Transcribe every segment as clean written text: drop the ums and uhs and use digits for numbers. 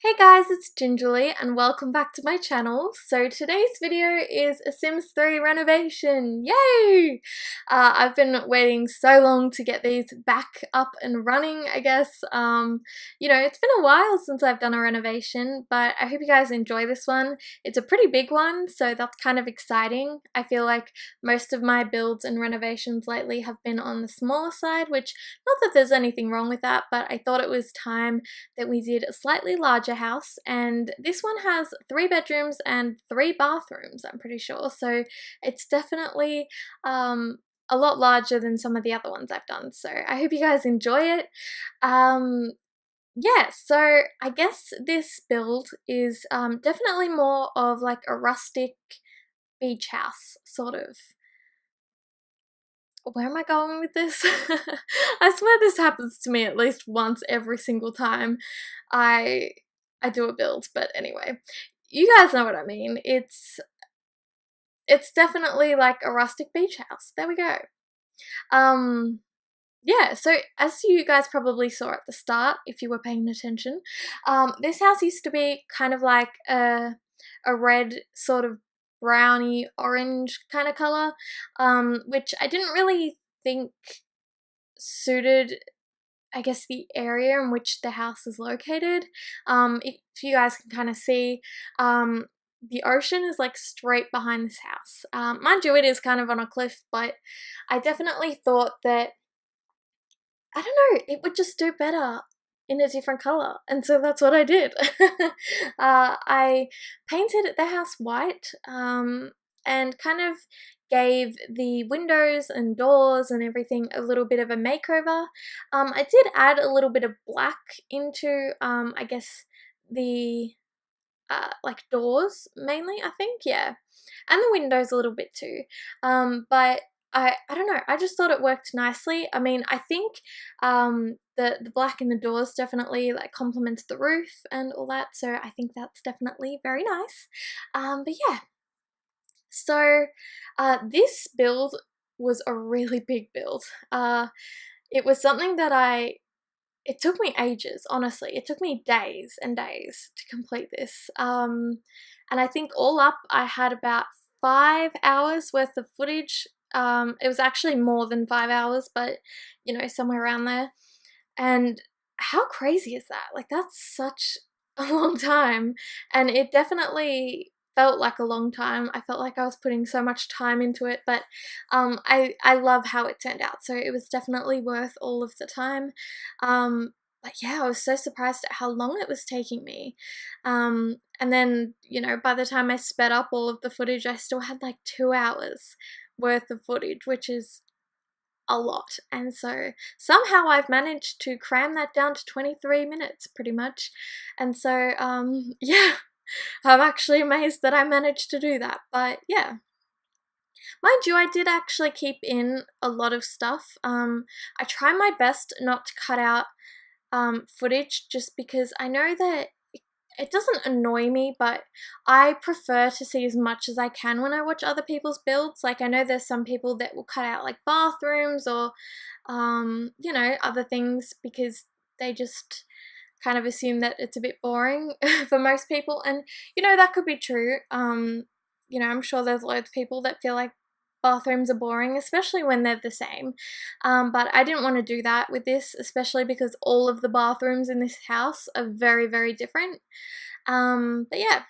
Hey guys, it's Gingerly and welcome back to my channel. So today's video is a Sims 3 renovation. Yay! I've been waiting so long to get these back up and running, I guess. It's been a while since I've done a renovation, but I hope you guys enjoy this one. It's a pretty big one, so that's kind of exciting. I feel like most of my builds and renovations lately have been on the smaller side, which not that there's anything wrong with that, but I thought it was time that we did a slightly larger house, and this one has 3 bedrooms and 3 bathrooms, I'm pretty sure, so it's definitely a lot larger than some of the other ones I've done, so I hope you guys enjoy it. Yeah, so I guess this build is definitely more of like a rustic beach house, sort of. Where am I going with this? I swear this happens to me at least once every single time I do a build, but anyway. You guys know what I mean. It's definitely like a rustic beach house. There we go. Yeah, so as you guys probably saw at the start, if you were paying attention, this house used to be kind of like a red sort of browny orange kind of color, which I didn't really think suited, I guess, the area in which the house is located. If you guys can kind of see, the ocean is like straight behind this house. Mind you, it is kind of on a cliff, but I definitely thought that, I don't know, it would just do better in a different color, and so that's what I did. I painted the house white, and kind of gave the windows and doors and everything a little bit of a makeover. I did add a little bit of black into, I guess, the like doors mainly, I think, yeah, and the windows a little bit too. But I don't know, I just thought it worked nicely. I mean, I think the black in the doors definitely like complements the roof and all that, so I think that's definitely very nice. But yeah, so this build was a really big build. It was something that it took me ages, honestly. It took me days and days to complete this. And I think all up, I had about 5 hours worth of footage. It was actually more than 5 hours, but somewhere around there. And how crazy is that? Like, that's such a long time. And it definitely felt like a long time. I felt like I was putting so much time into it, but I love how it turned out. So it was definitely worth all of the time. But yeah, I was so surprised at how long it was taking me. And then, by the time I sped up all of the footage, I still had like 2 hours worth of footage, which is a lot. And so somehow I've managed to cram that down to 23 minutes pretty much. And so, yeah, I'm actually amazed that I managed to do that. But yeah. Mind you, I did actually keep in a lot of stuff. I try my best not to cut out footage, just because I know that it doesn't annoy me, but I prefer to see as much as I can when I watch other people's builds. Like, I know there's some people that will cut out like bathrooms or other things because they just kind of assume that it's a bit boring for most people, and that could be true. I'm sure there's loads of people that feel like bathrooms are boring, especially when they're the same. But I didn't want to do that with this, especially because all of the bathrooms in this house are very, very different. But yeah,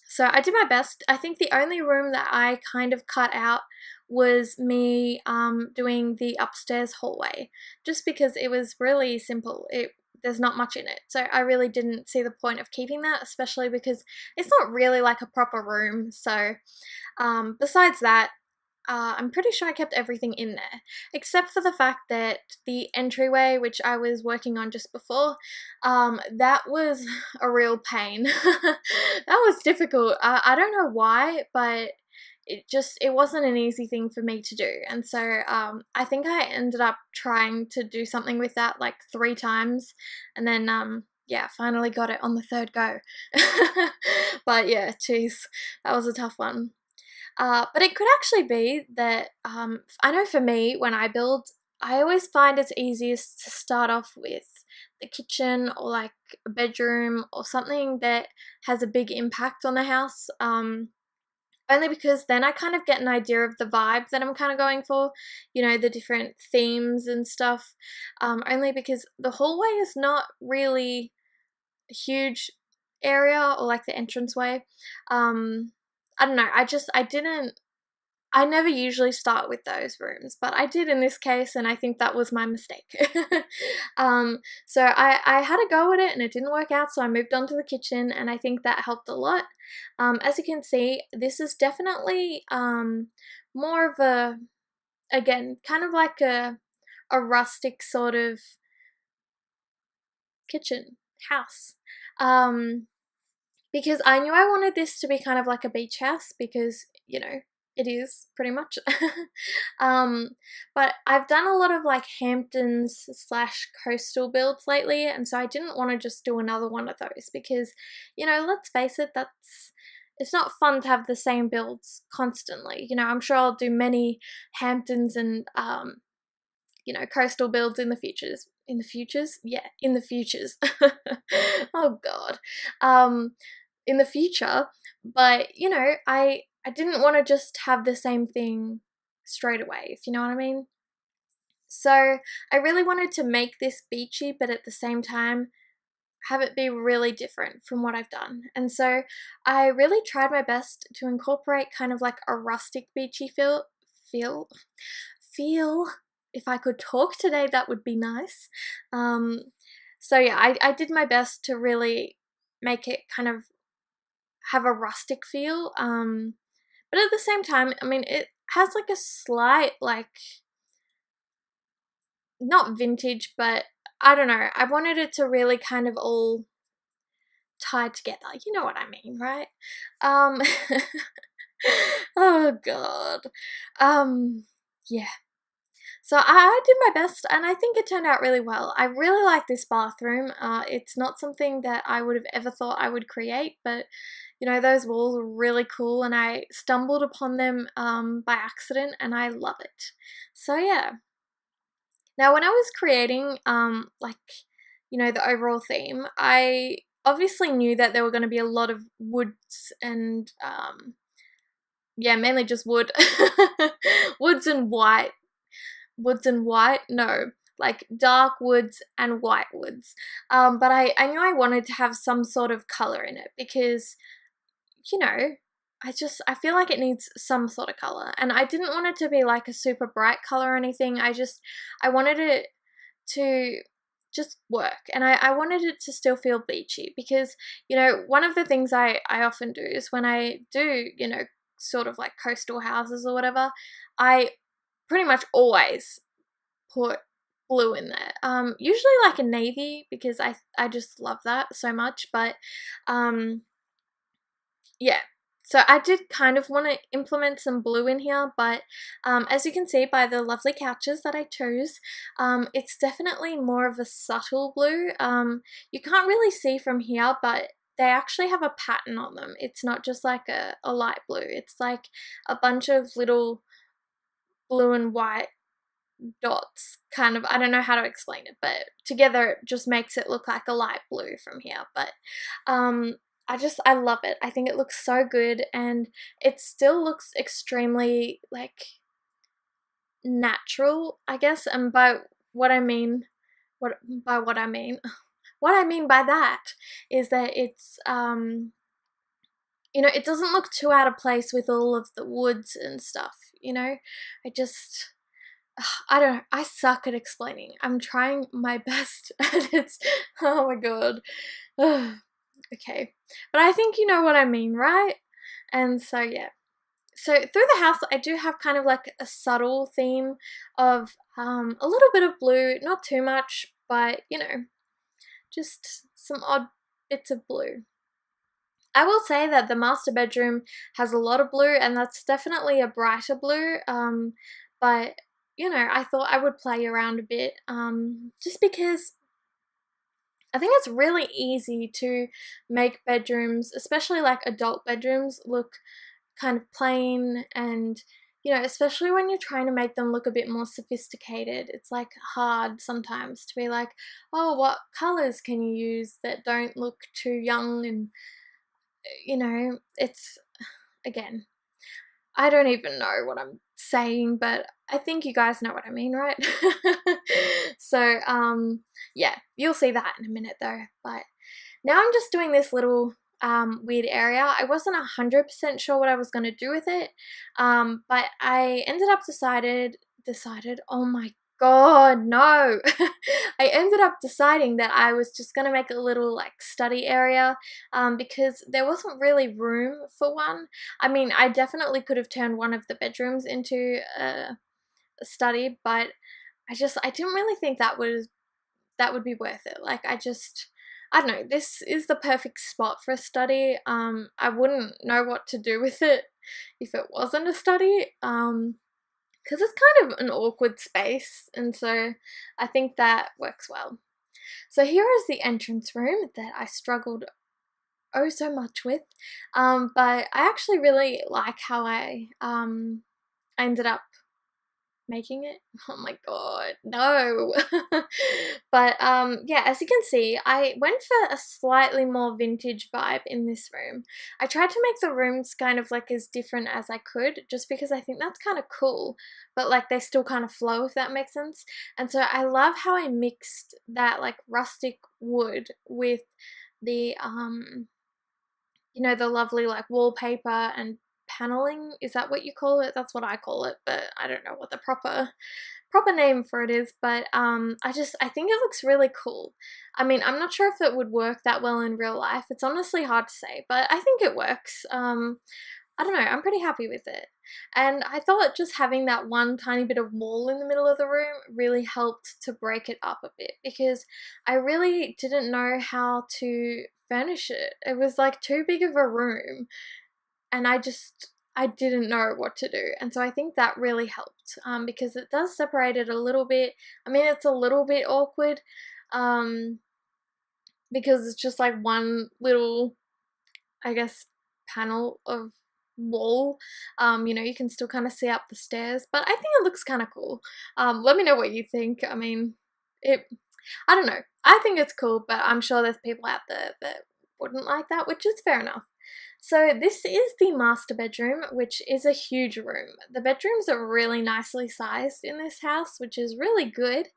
so I did my best. I think the only room that I kind of cut out was me doing the upstairs hallway, just because it was really simple. There's not much in it, so I really didn't see the point of keeping that, especially because it's not really like a proper room. So besides that, I'm pretty sure I kept everything in there, except for the fact that the entryway, which I was working on just before, that was a real pain. That was difficult. I don't know why, but it wasn't an easy thing for me to do. And so I think I ended up trying to do something with that like 3 times, and then yeah, finally got it on the 3rd go. But yeah, geez, that was a tough one. But it could actually be that, I know for me, when I build, I always find it's easiest to start off with the kitchen or like a bedroom or something that has a big impact on the house. Only because then I kind of get an idea of the vibe that I'm kind of going for, you know, the different themes and stuff. Only because the hallway is not really a huge area, or like the entranceway. I don't know, I never usually start with those rooms, but I did in this case, and I think that was my mistake. So I had a go at it, and it didn't work out, so I moved on to the kitchen, and I think that helped a lot. As you can see, this is definitely more of a, again, kind of like a rustic sort of kitchen house. Because I knew I wanted this to be kind of like a beach house, because, you know, it is pretty much. But I've done a lot of like Hamptons slash coastal builds lately, and so I didn't want to just do another one of those because, you know, let's face it, it's not fun to have the same builds constantly. You know, I'm sure I'll do many Hamptons and you know, coastal builds in the futures. In the futures? Yeah, in the futures. Oh god. In the future, but you know, I didn't want to just have the same thing straight away, if you know what I mean. So I really wanted to make this beachy, but at the same time have it be really different from what I've done. And so I really tried my best to incorporate kind of like a rustic beachy feel. If I could talk today, that would be nice. So yeah, I did my best to really make it kind of have a rustic feel. But at the same time, I mean, it has like a slight, like, not vintage, but I don't know. I wanted it to really kind of all tie together. You know what I mean, right? Um, oh god. Yeah. So I did my best, and I think it turned out really well. I really like this bathroom. It's not something that I would have ever thought I would create, but you know, those walls are really cool, and I stumbled upon them by accident, and I love it. So yeah. Now, when I was creating like, you know, the overall theme, I obviously knew that there were going to be a lot of woods and yeah, mainly just wood. Woods and white. Woods and white? No, like dark woods and white woods. But I knew I wanted to have some sort of color in it because, you know, I feel like it needs some sort of color, and I didn't want it to be like a super bright color or anything. I wanted it to just work, and I wanted it to still feel beachy because, you know, one of the things I often do is when I do, you know, sort of like coastal houses or whatever, I pretty much always put blue in there. Usually like a navy because I just love that so much, but yeah. So I did kind of want to implement some blue in here, but as you can see by the lovely couches that I chose, it's definitely more of a subtle blue. You can't really see from here, but they actually have a pattern on them. It's not just like a light blue. It's like a bunch of little blue and white dots, kind of. I don't know how to explain it, but together it just makes it look like a light blue from here. But I love it. I think it looks so good, and it still looks extremely like natural, I guess. And by what I mean, what I mean what I mean by that is that it's you know, it doesn't look too out of place with all of the woods and stuff, you know. I don't know, I suck at explaining. I'm trying my best and it's, oh my god. Okay. But I think you know what I mean, right? And so yeah. So through the house I do have kind of like a subtle theme of a little bit of blue, not too much, but you know, just some odd bits of blue. I will say that the master bedroom has a lot of blue, and that's definitely a brighter blue, but you know, I thought I would play around a bit, just because I think it's really easy to make bedrooms, especially like adult bedrooms, look kind of plain and, you know, especially when you're trying to make them look a bit more sophisticated, it's like hard sometimes to be like, oh, what colors can you use that don't look too young? And, you know, it's, again, I don't even know what I'm saying, but I think you guys know what I mean, right? So, yeah, you'll see that in a minute though. But now I'm just doing this little weird area. I wasn't 100% sure what I was going to do with it, but I ended up decided, oh my god, no. I ended up deciding that I was just going to make a little like study area, because there wasn't really room for one. I mean, I definitely could have turned one of the bedrooms into a study, but I didn't really think that would be worth it. Like, I don't know, this is the perfect spot for a study. I wouldn't know what to do with it if it wasn't a study, because it's kind of an awkward space, and so I think that works well. So here is the entrance room that I struggled oh so much with, but I actually really like how I ended up making it. Oh my god, no. But yeah, as you can see, I went for a slightly more vintage vibe in this room. I tried to make the rooms kind of like as different as I could, just because I think that's kind of cool, but like they still kind of flow, if that makes sense. And so I love how I mixed that like rustic wood with the you know, the lovely like wallpaper and paneling. Is that what you call it? That's what I call it, but I don't know what the proper name for it is. But I think it looks really cool. I mean, I'm not sure if it would work that well in real life. It's honestly hard to say, but I think it works. I don't know, I'm pretty happy with it. And I thought just having that one tiny bit of wall in the middle of the room really helped to break it up a bit, because I really didn't know how to furnish it. It was like too big of a room, and I didn't know what to do. And so I think that really helped, because it does separate it a little bit. I mean, it's a little bit awkward, because it's just like one little, I guess, panel of wall. You know, you can still kind of see up the stairs, but I think it looks kind of cool. Let me know what you think. I mean, I don't know. I think it's cool, but I'm sure there's people out there that wouldn't like that, which is fair enough. So this is the master bedroom, which is a huge room. The bedrooms are really nicely sized in this house, which is really good.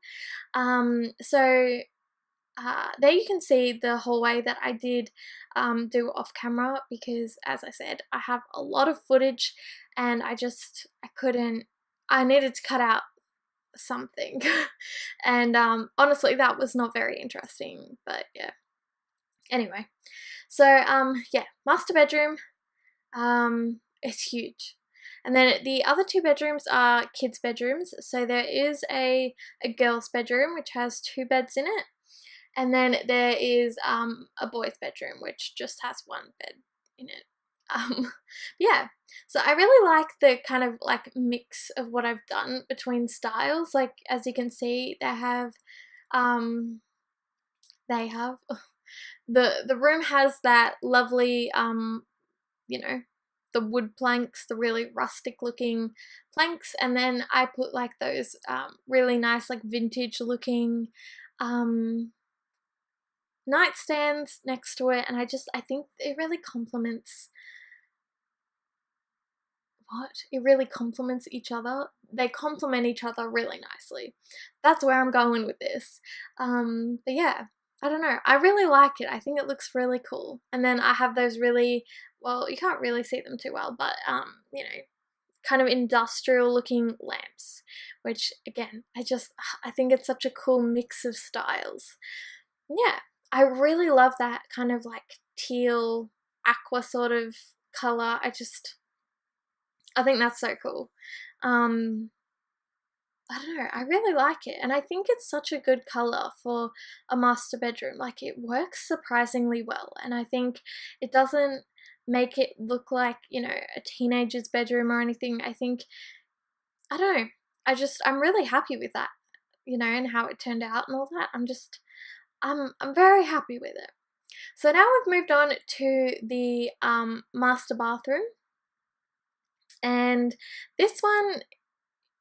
So there you can see the hallway that I did do off camera, because as I said, I have a lot of footage and I needed to cut out something. And honestly, that was not very interesting, but yeah. Anyway, so yeah, master bedroom, it's huge. And then the other two bedrooms are kids' bedrooms. So there is a girl's bedroom, which has 2 beds in it. And then there is a boy's bedroom, which just has 1 bed in it. Yeah, so I really like the kind of like mix of what I've done between styles. Like, as you can see, um, they have the room has that lovely you know, the wood planks, the really rustic looking planks, and then I put like those really nice like vintage looking nightstands next to it, and I think it really complements each other. They complement each other really nicely. That's where I'm going with this. But yeah, I don't know, I really like it. I think it looks really cool. And then I have those really, well, you can't really see them too well, but you know, kind of industrial looking lamps, which again, I think it's such a cool mix of styles. Yeah, I really love that kind of like teal aqua sort of color. I think that's so cool. I don't know, I really like it, and I think it's such a good color for a master bedroom. Like, it works surprisingly well, and I think it doesn't make it look like, you know, a teenager's bedroom or anything. I don't know, I'm really happy with that, you know, and how it turned out and all that. I'm very happy with it. So now we've moved on to the master bathroom. And this one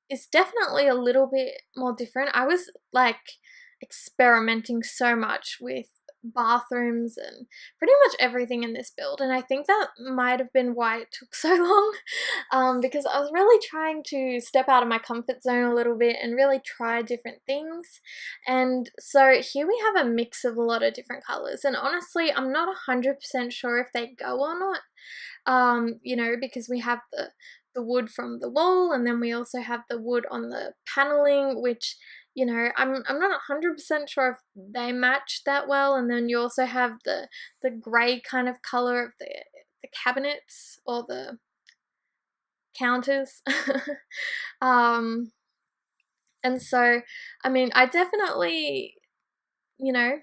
is definitely a little bit more different. I was like experimenting so much with bathrooms and pretty much everything in this build, and I think that might have been why it took so long, because I was really trying to step out of my comfort zone a little bit and really try different things. And so here we have a mix of a lot of different colors, and honestly I'm not 100% sure if they go or not, you know, because we have the wood from the wall, and then we also have the wood on the paneling, which, you know, I'm not 100% sure if they match that well. And then you also have the grey kind of color of the cabinets or the counters. um and so I mean, I definitely, you know,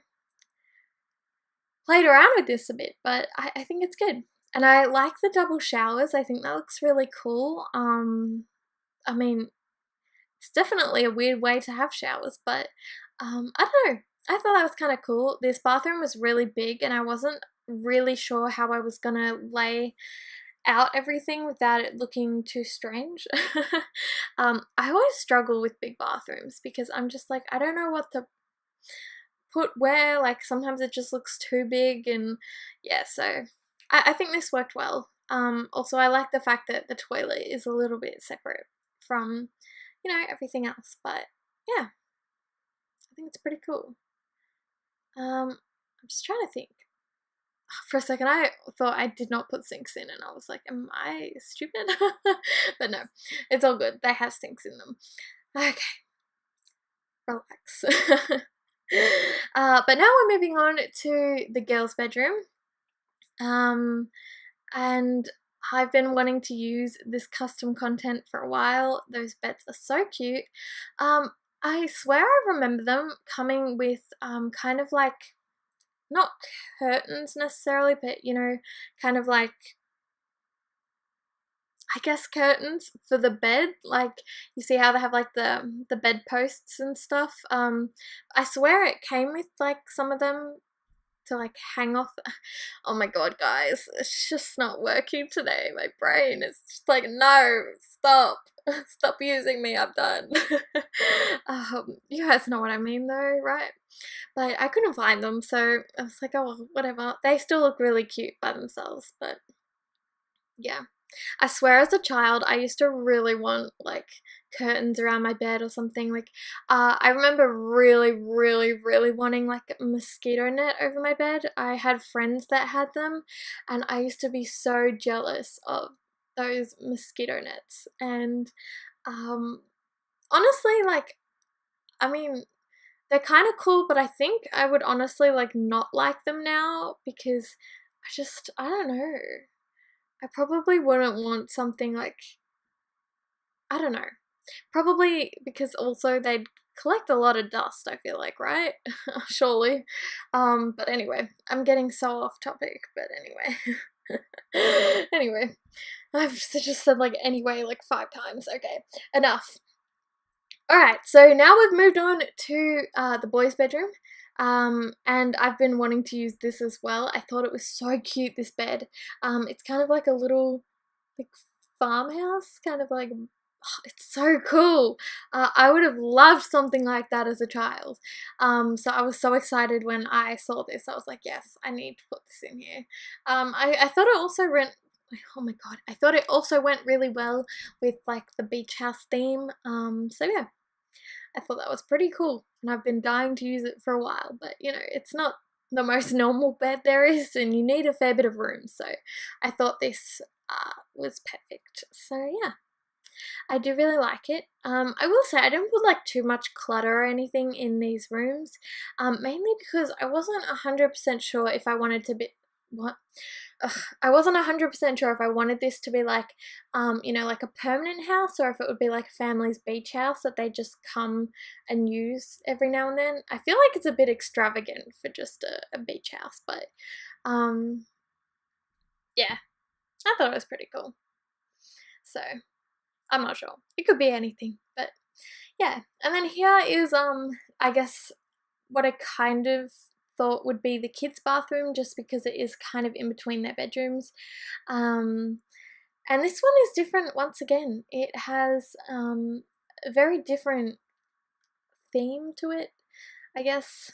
played around with this a bit, but I think it's good. And I like the double showers. I think that looks really cool. I mean, it's definitely a weird way to have showers, but I don't know. I thought that was kind of cool. This bathroom was really big, and I wasn't really sure how I was gonna lay out everything without it looking too strange. I always struggle with big bathrooms because I'm just like, I don't know what to put where. Like sometimes it just looks too big, and yeah, so I think this worked well. Also I like the fact that the toilet is a little bit separate from, you know, everything else, but yeah, I think it's pretty cool. I'm just trying to think. For a second I thought I did not put sinks in, and I was like, am I stupid? But no, it's all good. They have sinks in them. Okay, relax. But now we're moving on to the girls' bedroom. And I've been wanting to use this custom content for a while. Those beds are so cute. I swear I remember them coming with kind of like, not curtains necessarily, but you know, kind of like, I guess curtains for the bed. Like you see how they have like the bed posts and stuff. I swear it came with like some of them to like hang off. Oh my god, guys, it's just not working today. My brain is just like, no, stop. Stop using me, I'm done. You guys know what I mean though, right? But I couldn't find them, so I was like, oh well, whatever. They still look really cute by themselves, but yeah. I swear as a child I used to really want like curtains around my bed or something. Like I remember really wanting like a mosquito net over my bed. I had friends that had them, and I used to be so jealous of those mosquito nets. And honestly, like, I mean, they're kind of cool, but I think I would honestly like not like them now because I don't know. I probably wouldn't want something like, I don't know. Probably because also they'd collect a lot of dust, I feel like, right? Surely. But anyway, I'm getting so off topic, but anyway. Anyway, I've just said like anyway like 5 times. Okay, enough. Alright, so now we've moved on to the boys' bedroom. And I've been wanting to use this as well. I thought it was so cute, this bed. It's kind of like a little like farmhouse, kind of like, oh, it's so cool. I would have loved something like that as a child. So I was so excited when I saw this. I was like, yes, I need to put this in here. I thought it also went, oh my god, I thought it also went really well with like the beach house theme. So yeah, I thought that was pretty cool, and I've been dying to use it for a while, but you know, it's not the most normal bed there is, and you need a fair bit of room, so I thought this was perfect. So yeah, I do really like it. I will say I didn't put like too much clutter or anything in these rooms, mainly because I wasn't 100% sure if I wanted to be, what? Ugh, I wasn't 100% sure if I wanted this to be like, you know, like a permanent house, or if it would be like a family's beach house that they just come and use every now and then. I feel like it's a bit extravagant for just a beach house, but yeah, I thought it was pretty cool. So I'm not sure. It could be anything, but yeah. And then here is I guess what I kind of thought would be the kids' bathroom, just because it is kind of in between their bedrooms. And this one is different once again. It has a very different theme to it, I guess,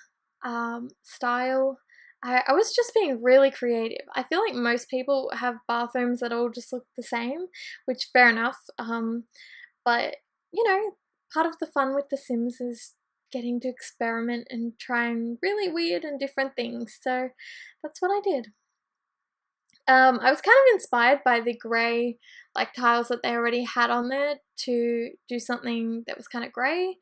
style. I was just being really creative. I feel like most people have bathrooms that all just look the same, which fair enough. But you know, part of the fun with The Sims is getting to experiment and trying really weird and different things. So that's what I did. I was kind of inspired by the grey like tiles that they already had on there to do something that was kind of grey.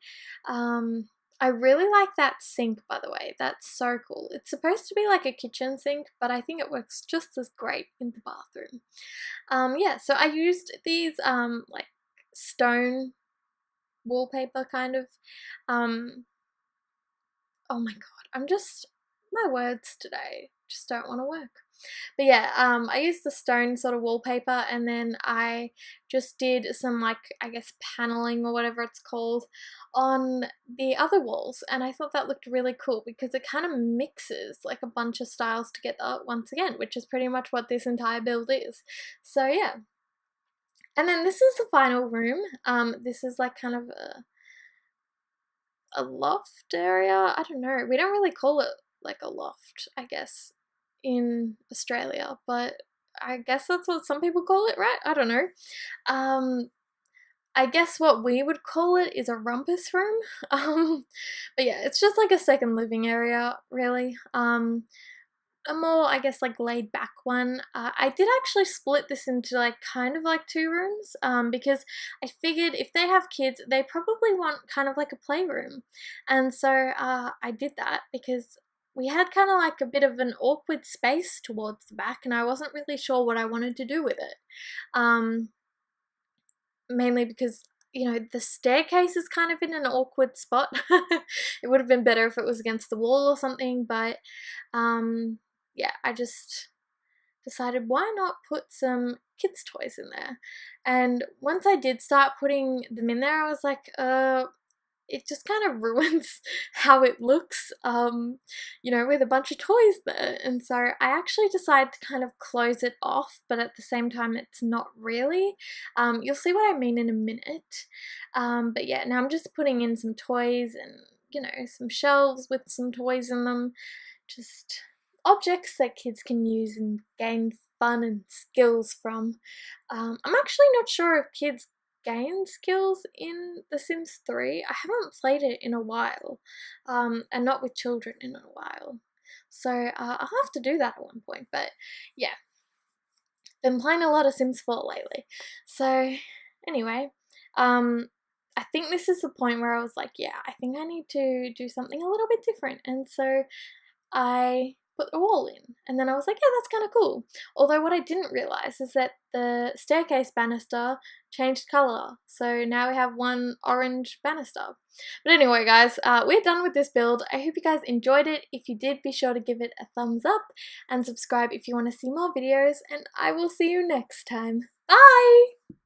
I really like that sink, by the way. That's so cool. It's supposed to be like a kitchen sink, but I think it works just as great in the bathroom. Yeah, so I used these like stone wallpaper kind of. Oh my god, my words today just don't want to work. But yeah, I used the stone sort of wallpaper, and then I just did some like, I guess, paneling or whatever it's called on the other walls, and I thought that looked really cool because it kind of mixes like a bunch of styles together once again, which is pretty much what this entire build is. So yeah. And then this is the final room. This is like kind of a loft area. I don't know. We don't really call it like a loft, I guess, in Australia, but I guess that's what some people call it, right? I don't know. I guess what we would call it is a rumpus room. But yeah, it's just like a second living area, really. A more, I guess, like laid back one. I did actually split this into like kind of like two rooms because I figured if they have kids, they probably want kind of like a playroom. And so I did that because we had kind of like a bit of an awkward space towards the back, and I wasn't really sure what I wanted to do with it. Mainly because, you know, the staircase is kind of in an awkward spot. It would have been better if it was against the wall or something, but yeah, I just decided why not put some kids' toys in there. And once I did start putting them in there, I was like, it just kind of ruins how it looks, you know, with a bunch of toys there. And so I actually decided to kind of close it off, but at the same time, it's not really. You'll see what I mean in a minute. But yeah, now I'm just putting in some toys and, you know, some shelves with some toys in them. Just objects that kids can use and gain fun and skills from. I'm actually not sure if kids gain skills in The Sims 3. I haven't played it in a while, and not with children in a while. So I'll have to do that at one point, but yeah. Been playing a lot of Sims 4 lately. So anyway, I think this is the point where I was like, yeah, I think I need to do something a little bit different. And so I put a wall in, and then I was like, yeah, that's kind of cool. Although what I didn't realize is that the staircase banister changed color, so now we have one orange banister. But anyway, guys, we're done with this build. I hope you guys enjoyed it. If you did, be sure to give it a thumbs up and subscribe if you want to see more videos, and I will see you next time. Bye!